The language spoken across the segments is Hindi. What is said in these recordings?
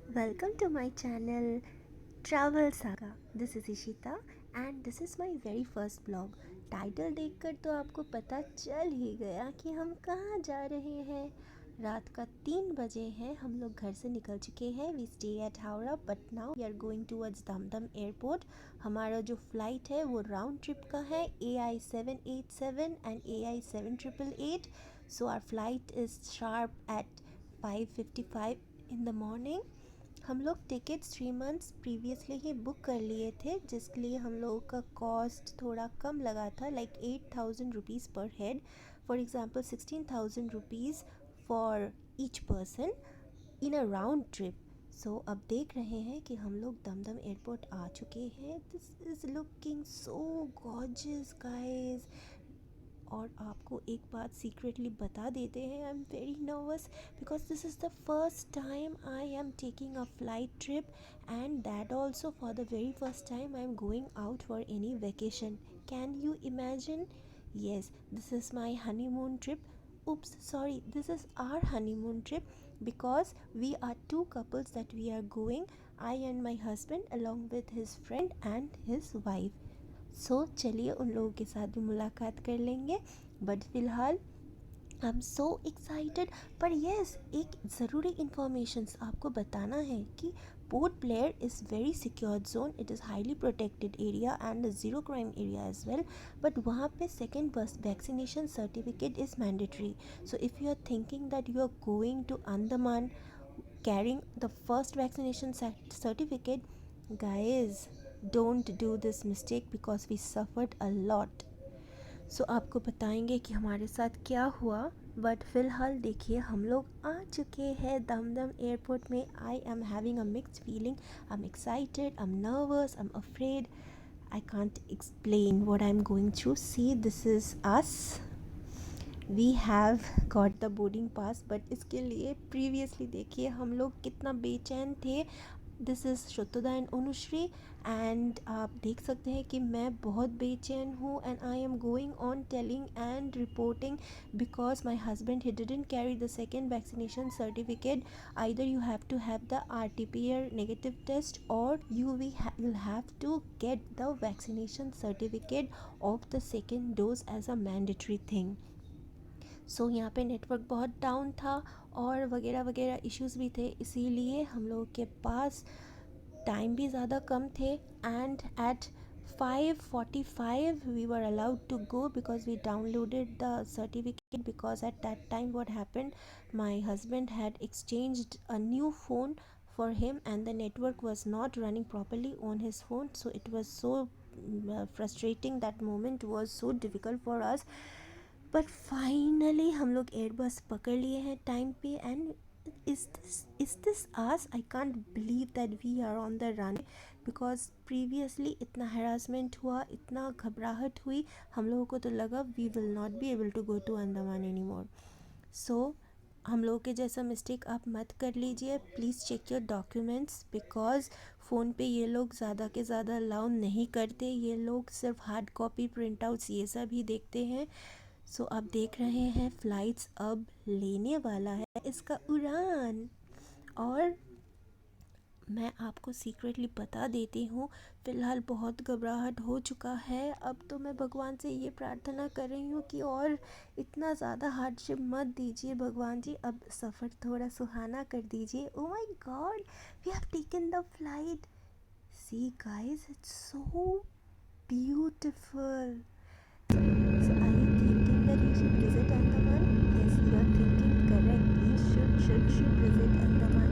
Welcome to my channel Travel Saga. This is Ishita and this is my very first vlog. Title देखकर तो आपको पता चल ही गया कि हम कहाँ जा रहे हैं। रात का 3 बजे हैं, हम लोग घर से निकल चुके हैं। We stay at Howrah but now we are going towards Dum Dum airport. हमारा जो फ्लाइट है वो राउंड ट्रिप का है, AI787 and AI7888। So our flight is sharp at 5:55 in the morning. हम लोग टिकट्स 3 मंथ्स प्रीवियसली ही बुक कर लिए थे, जिसके लिए हम लोगों का कॉस्ट थोड़ा कम लगा था, like 8,000 rupees per head. For example 16,000 rupees for each person in a round trip. So अब देख रहे हैं कि हम लोग दमदम एयरपोर्ट आ चुके हैं। This is looking so gorgeous guys. और आपको एक बात सीक्रेटली बता देते हैं, I am very nervous because this is the first time I am taking a flight trip and that also for the very first time I am going out for any vacation. Can you imagine? Yes, this is my honeymoon trip. Oops, sorry, this is our honeymoon trip because we are two couples that we are going, I and my husband along with his friend and his wife. चलिए उन लोगों के साथ भी मुलाकात कर लेंगे। बट फ़िलहाल आई एम सो एक्साइटेड। पर येस, एक ज़रूरी इन्फॉर्मेशंस आपको बताना है कि Port Blair is very secure zone. It is highly protected area and zero crime area as well. But वहाँ पे सेकेंड बस vaccination certificate is mandatory. So if you are thinking that you are going to Andaman carrying the first vaccination certificate, guys, don't do this mistake because we suffered a lot. सो आपको बताएंगे कि हमारे साथ क्या हुआ। बट फ़िलहाल देखिए, हम लोग आ चुके हैं दमदम एयरपोर्ट में। I am having a mixed feeling. I am excited, I am nervous, I am afraid. I can't explain what I'm going through. See, this is us. We have got the boarding pass. But इसके लिए प्रीवियसली देखिए हम लोग कितना बेचैन थे। This is Shrutoda and Anushree and आप देख सकते हैं कि मैं बहुत बेचैन हूँ and I am going on telling and reporting because my husband he didn't carry the second vaccination certificate. Either you have to have the RT-PCR negative test और you will have to get the vaccination certificate of the second dose as a mandatory thing. सो यहाँ पे नेटवर्क बहुत डाउन था और वगैरह वगैरह इश्यूज़ भी थे, इसीलिए हम लोगों के पास टाइम भी ज़्यादा कम थे। And at 5:45 we were allowed to go because we downloaded the certificate because at that time what happened, my husband had exchanged a new phone for him and the network was not running properly on his phone. So it was so frustrating. That moment was so difficult for us. But finally हम लोग एयरबस पकड़ लिए हैं टाइम पे। And is this us? I can't believe that we are on the run because previously इतना हरासमेंट हुआ, इतना घबराहट हुई, हम लोगों को तो लगा we will not be able to go to Andaman any more. So हम लोगों के जैसा मिस्टेक आप मत कर लीजिए। Please check your documents because phone पे ये लोग ज़्यादा के ज़्यादा अलाउ नहीं करते। ये लोग सिर्फ हार्ड कॉपी प्रिंट आउट्स ये सब ही देखते हैं। सो आप देख रहे हैं फ़्लाइट्स अब लेने वाला है इसका उड़ान। और मैं आपको सीक्रेटली बता देती हूँ, फ़िलहाल बहुत घबराहट हो चुका है। अब तो मैं भगवान से ये प्रार्थना कर रही हूँ कि और इतना ज़्यादा हार्डशिप मत दीजिए भगवान जी, अब सफ़र थोड़ा सुहाना कर दीजिए। Oh my god, we have taken the flight. See guys, it's so beautiful. So are you thinking that you should visit Andaman? Yes, you are thinking correct. You should visit Andaman.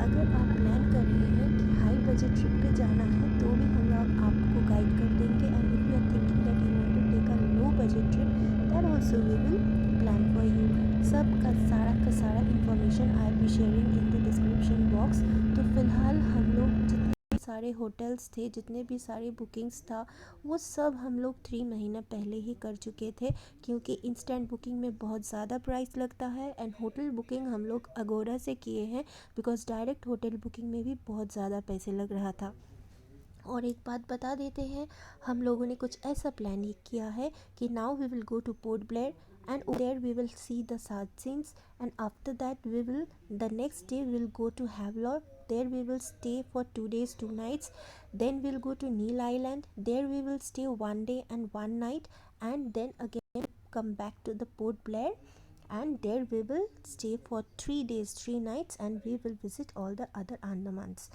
अगर आप प्लान कर रहे हैं कि हाई बजट ट्रिप पे जाना है तो भी हम लोग आपको गाइड कर देंगे। And if you are thinking that you want to take a low budget trip, that also we will plan for you. सब का सारा information I will be sharing in the description box. तो फ़िलहाल हम लोग जितने सारे होटल्स थे, जितने भी सारी बुकिंग्स था, वो सब हम लोग 3 महीना पहले ही कर चुके थे क्योंकि इंस्टेंट बुकिंग में बहुत ज़्यादा प्राइस लगता है। एंड होटल बुकिंग हम लोग अगोरा से किए हैं बिकॉज़ डायरेक्ट होटल बुकिंग में भी बहुत ज़्यादा पैसे लग रहा था। और एक बात बता देते हैं, हम लोगों ने कुछ ऐसा प्लान ये किया है कि now we will go to Port Blair and there we will see the sight scenes and after that we will the next day will go to Havelock there we will stay for 2 days 2 nights. Then we'll go to Neil Island, there we will stay 1 day and 1 night, and then again come back to the Port Blair, and there we will stay for 3 days 3 nights, and we will visit all the other Andamans.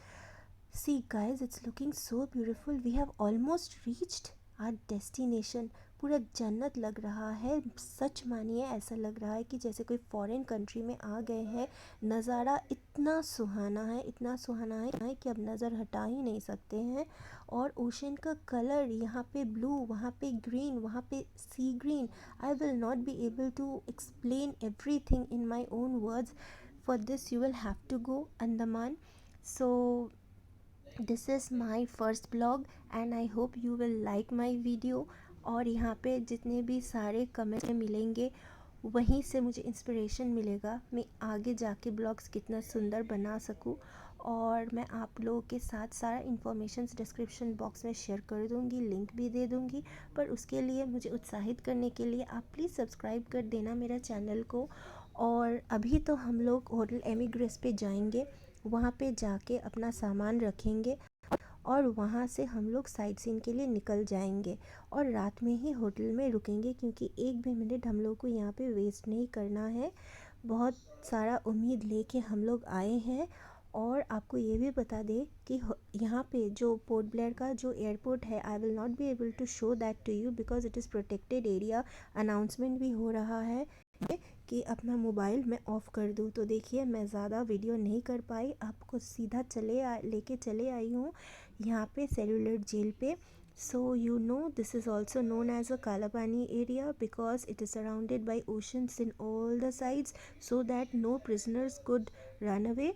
See guys, it's looking so beautiful. We have almost reached our destination. पूरा जन्नत लग रहा है, सच मानिए ऐसा लग रहा है कि जैसे कोई फॉरेन कंट्री में आ गए हैं। नज़ारा इतना सुहाना है, इतना सुहाना है कि अब नज़र हटा ही नहीं सकते हैं। और ओशन का कलर, यहाँ पे ब्लू, वहाँ पे ग्रीन, वहाँ पे sea green. I will not be able to explain everything in my own words. For this you will have to go Andaman. So this is my first blog and I hope you will like my video. और यहाँ पे जितने भी सारे कमेंट्स मिलेंगे वहीं से मुझे इंस्पिरेशन मिलेगा मैं आगे जाके ब्लॉग्स कितना सुंदर बना सकूँ. और मैं आप लोगों के साथ सारा इन्फॉर्मेशन डिस्क्रिप्शन बॉक्स में शेयर कर दूँगी, लिंक भी दे दूँगी. पर उसके लिए मुझे उत्साहित करने के लिए आप प्लीज़ सब्सक्राइब कर देना मेरा चैनल को. और अभी तो हम लोग होटल एमिग्रेस पे जाएंगे, वहाँ पे जाके अपना सामान रखेंगे और वहाँ से हम लोग साइट सीइंग के लिए निकल जाएंगे. और रात में ही होटल में रुकेंगे क्योंकि एक भी मिनट हम लोग को यहाँ पे वेस्ट नहीं करना है. बहुत सारा उम्मीद लेके हम लोग आए हैं. और आपको ये भी बता दें कि यहाँ पे जो पोर्ट ब्लेयर का जो एयरपोर्ट है, I will not be able to show that to you because it is protected area. Announcement भी हो रहा है कि अपना मोबाइल मैं ऑफ़ कर दूँ. तो देखिए मैं ज़्यादा वीडियो नहीं कर पाई, आपको सीधा लेके चले आई हूँ यहाँ पे सेलुलर जेल पे. So you know this is also known as a Kalapani area because it is surrounded by oceans in all the sides so that no prisoners could run away.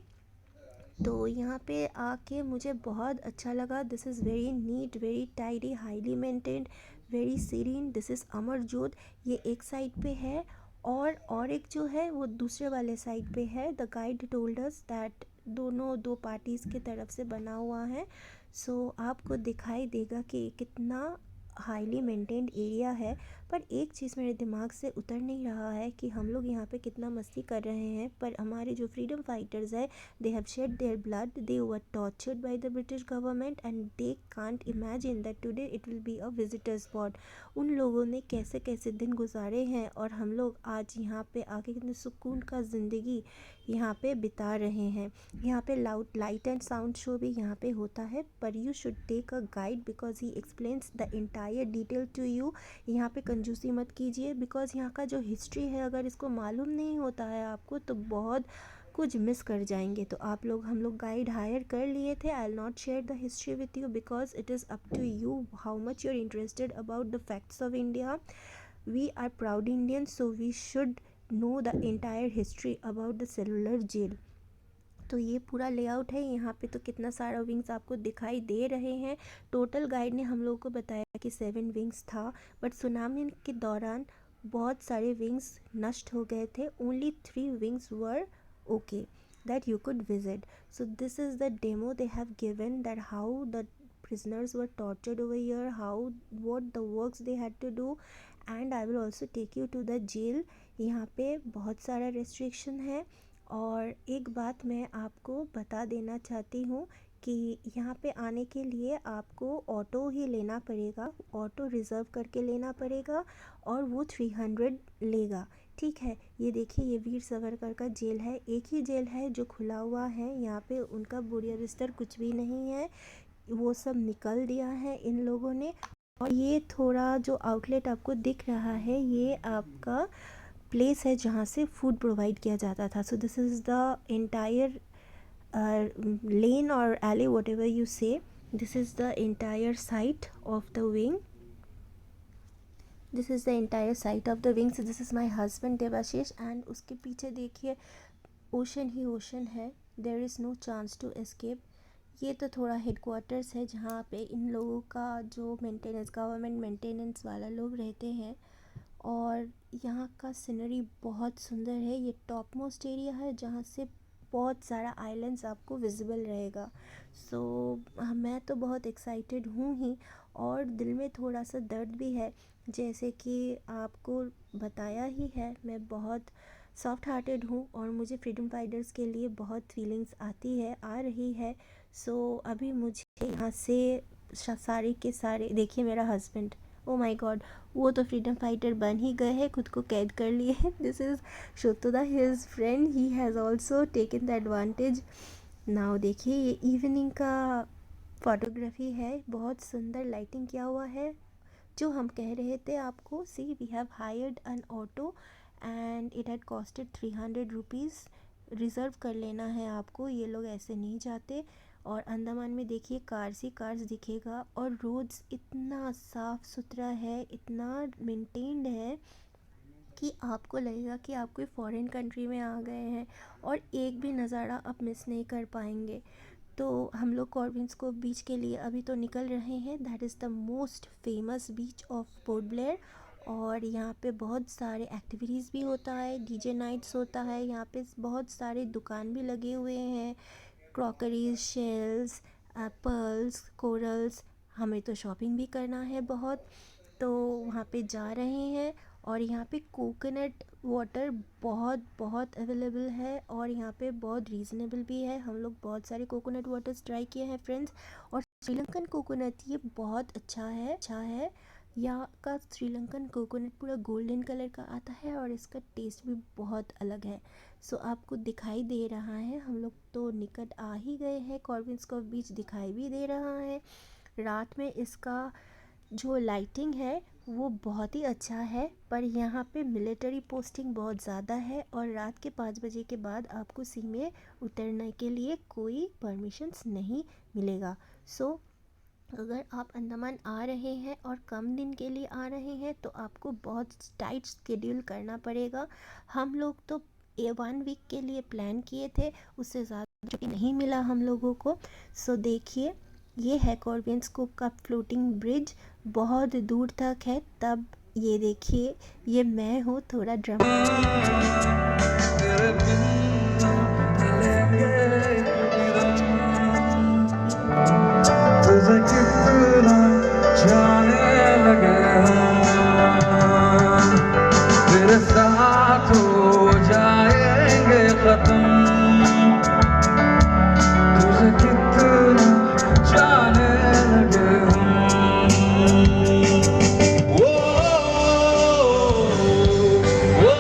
तो यहाँ पे आके मुझे बहुत अच्छा लगा. This is very neat, very tidy, highly maintained, very serene. This is Amar Jot. ये एक साइड पे है और एक जो है वो दूसरे वाले साइड पे है. The guide told us that दोनों दो पार्टीज़ की तरफ से बना हुआ है. सो आपको दिखाई देगा कि कितना हाईली मेंटेन्ड एरिया है. पर एक चीज़ मेरे दिमाग से उतर नहीं रहा है कि हम लोग यहाँ पे कितना मस्ती कर रहे हैं, पर हमारे जो फ्रीडम फाइटर्स है they have shade their blood, they were tortured by the British government and they can't imagine that today it will be a visitor spot. उन लोगों ने कैसे कैसे दिन गुजारे हैं और हम लोग आज यहाँ पे आके कितने सुकून का ज़िंदगी यहाँ पे बिता रहे हैं. यहाँ पे लाइट एंड साउंड शो भी यहाँ पे होता है. पर you should take a guide because he explains the entire detail to you. यहाँ पे कंजूसी मत कीजिए बिकॉज यहाँ का जो हिस्ट्री है अगर इसको मालूम नहीं होता है आपको तो बहुत कुछ मिस कर जाएंगे. तो हम लोग गाइड हायर कर लिए थे. I will not share the history with you because it is up to you how much you are interested about the facts of India. We are proud Indians so we should know the entire history about the cellular jail. तो ये पूरा लेआउट है. यहाँ पे तो कितना सारा विंग्स आपको दिखाई दे रहे हैं. टोटल गाइड ने हम लोगों को बताया कि 7 विंग्स था, बट सुनामी के दौरान बहुत सारे विंग्स नष्ट हो गए थे. Only 3 wings were okay that you could visit. So this is the demo they have given that how the prisoners were tortured over here, what the works they had to do, and I will also take you to the jail. यहाँ पे बहुत सारा restriction है. और एक बात मैं आपको बता देना चाहती हूँ कि यहाँ पे आने के लिए आपको ऑटो ही लेना पड़ेगा, ऑटो रिज़र्व करके लेना पड़ेगा और वो 300 लेगा. ठीक है. ये देखिए ये वीर सावरकर का जेल है. एक ही जेल है जो खुला हुआ है. यहाँ पे उनका बोरिया बिस्तर कुछ भी नहीं है, वो सब निकल दिया है इन लोगों ने. और ये थोड़ा जो आउटलेट आपको दिख रहा है ये आपका प्लेस है जहाँ से फूड प्रोवाइड किया जाता था. So this is the entire lane और alley whatever you say. This is the entire site of the wing. This is the entire site of the wing. So this is my husband Devashish and उसके पीछे देखिए ओशन ही ओशन है. There is no chance to escape. ये तो थोड़ा हेडक्वार्टर्स है जहाँ पे इन लोगों का जो मेंटेनेंस, गवर्नमेंट मेंटेनेंस वाला लोग रहते हैं. और यहाँ का सीनरी बहुत सुंदर है. ये टॉप मोस्ट एरिया है जहाँ से बहुत सारा आइलैंड्स आपको विजिबल रहेगा. सो मैं तो बहुत एक्साइटेड हूँ ही और दिल में थोड़ा सा दर्द भी है. जैसे कि आपको बताया ही है मैं बहुत सॉफ्ट हार्टेड हूँ और मुझे फ्रीडम फाइटर्स के लिए बहुत फीलिंग्स आती है, आ रही है। सो अभी मुझे यहाँ से सारे के सारे, देखिए मेरा हस्बैंड, ओ माय गॉड, वो तो फ्रीडम फाइटर बन ही गए हैं, खुद को कैद कर लिए हैं। This is Shotuda, his friend, he has also taken the advantage. Now देखिए ये इवनिंग का फोटोग्राफी है, बहुत सुंदर लाइटिंग किया हुआ है। जो हम कह रहे थे आपको, see we have hired an auto and it had costed 300 rupees. Reserve कर लेना है आपको, ये लोग ऐसे नहीं जाते। और अंडमान में देखिए कार्स ही कार्स दिखेगा, और रोड्स इतना साफ़ सुथरा है, इतना मेंटेन्ड है कि आपको लगेगा कि आप कोई फॉरेन कंट्री में आ गए हैं, और एक भी नज़ारा आप मिस नहीं कर पाएंगे। तो हम लोग कॉर्बिन्स कोव बीच के लिए अभी तो निकल रहे हैं। That is the most famous beach of port Blair. और यहाँ पे बहुत सारे एक्टिविटीज़ भी होता है, डीजे नाइट्स होता है, यहाँ पे बहुत सारे दुकान भी लगे हुए हैं, क्रॉकरीज, शेल्स, पर्ल्स, कोरल्स। हमें तो शॉपिंग भी करना है बहुत, तो वहाँ पे जा रहे हैं। और यहाँ पे कोकोनट वाटर बहुत बहुत अवेलेबल है, और यहाँ पे बहुत रीज़नेबल भी है। हम लोग बहुत सारे कोकोनट वाटर्स ट्राई किए हैं फ्रेंड्स, और श्रीलंकन कोकोनट ये बहुत अच्छा है। यहाँ का श्रीलंकन कोकोनट पूरा गोल्डन कलर का आता है, और इसका टेस्ट भी बहुत अलग है। सो आपको दिखाई दे रहा है, हम लोग तो निकट आ ही गए हैं, कॉर्बिन्स कोव बीच दिखाई भी दे रहा है। रात में इसका जो लाइटिंग है वो बहुत ही अच्छा है, पर यहाँ पे मिलिट्री पोस्टिंग बहुत ज़्यादा है, और रात के 5 बजे के बाद आपको सी में उतरने के लिए कोई परमिशंस नहीं मिलेगा। सो अगर आप अंडमान आ रहे हैं और कम दिन के लिए आ रहे हैं तो आपको बहुत टाइट स्केड्यूल करना पड़ेगा। हम लोग तो 1 वीक के लिए प्लान किए थे, उससे ज़्यादा छुट्टी नहीं मिला हम लोगों को। सो देखिए ये है कॉर्बिन्स कोव का फ्लोटिंग ब्रिज, बहुत दूर तक है। तब ये देखिए, ये मैं हूँ थोड़ा तुझे कितना जाने लगे हम, तेरे साथ हो जाएंगे खत्म। तुझे कितना जाने लगे हम, वो वो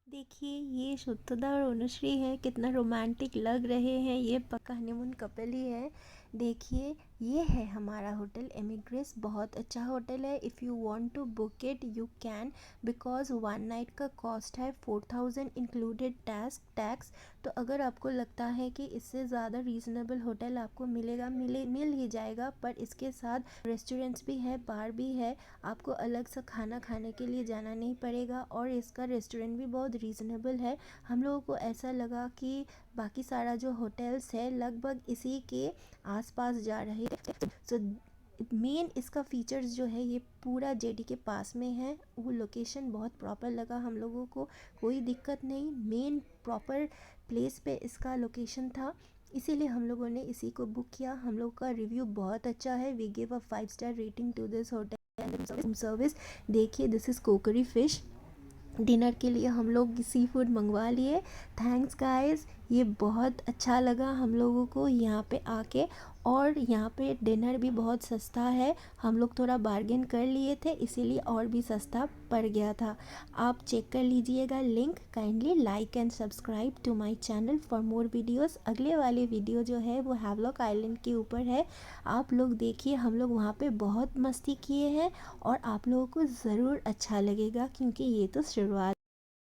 देखिए ये शुद्धता और अनुश्री है, कितना रोमांटिक लग रहे हैं, ये पक्का हनीमून कपल ही है। देखिए ये है हमारा होटल एमिग्रेस, बहुत अच्छा होटल है। If you want to book it you can, because 1 night का कॉस्ट है 4000 इंक्लूडेड टैक्स। तो अगर आपको लगता है कि इससे ज़्यादा रीज़नेबल होटल आपको मिल ही जाएगा, पर इसके साथ रेस्टोरेंट्स भी है, बार भी है, आपको अलग से खाना खाने के लिए जाना नहीं पड़ेगा, और इसका रेस्टोरेंट भी बहुत रीज़नेबल है। हम लोगों को ऐसा लगा कि बाकी सारा जो होटल्स है लगभग इसी के आसपास जा रहे हैं। सो मेन इसका फीचर्स जो है ये पूरा जेडी के पास में है, वो लोकेशन बहुत प्रॉपर लगा हम लोगों को, कोई दिक्कत नहीं, मेन प्रॉपर प्लेस पे इसका लोकेशन था, इसीलिए हम लोगों ने इसी को बुक किया। हम लोग का रिव्यू बहुत अच्छा है, we give a 5 star rating to this hotel room service. देखिए दिस इज़ कोकरी फिश, डिनर के लिए हम लोग सी फूड मंगवा लिए। थैंक्स गाइस, ये बहुत अच्छा लगा हम लोगों को यहाँ पे आके, और यहाँ पे डिनर भी बहुत सस्ता है। हम लोग थोड़ा बार्गेन कर लिए थे, इसीलिए और भी सस्ता पड़ गया था। आप चेक कर लीजिएगा link. Kindly like and subscribe to my channel for more videos. अगले वाले वीडियो जो है वो हैवलॉक आइलैंड के ऊपर है, आप लोग देखिए। हम लोग वहाँ पे बहुत मस्ती किए हैं, और आप लोगों को ज़रूर अच्छा लगेगा, क्योंकि ये तो शुरुआत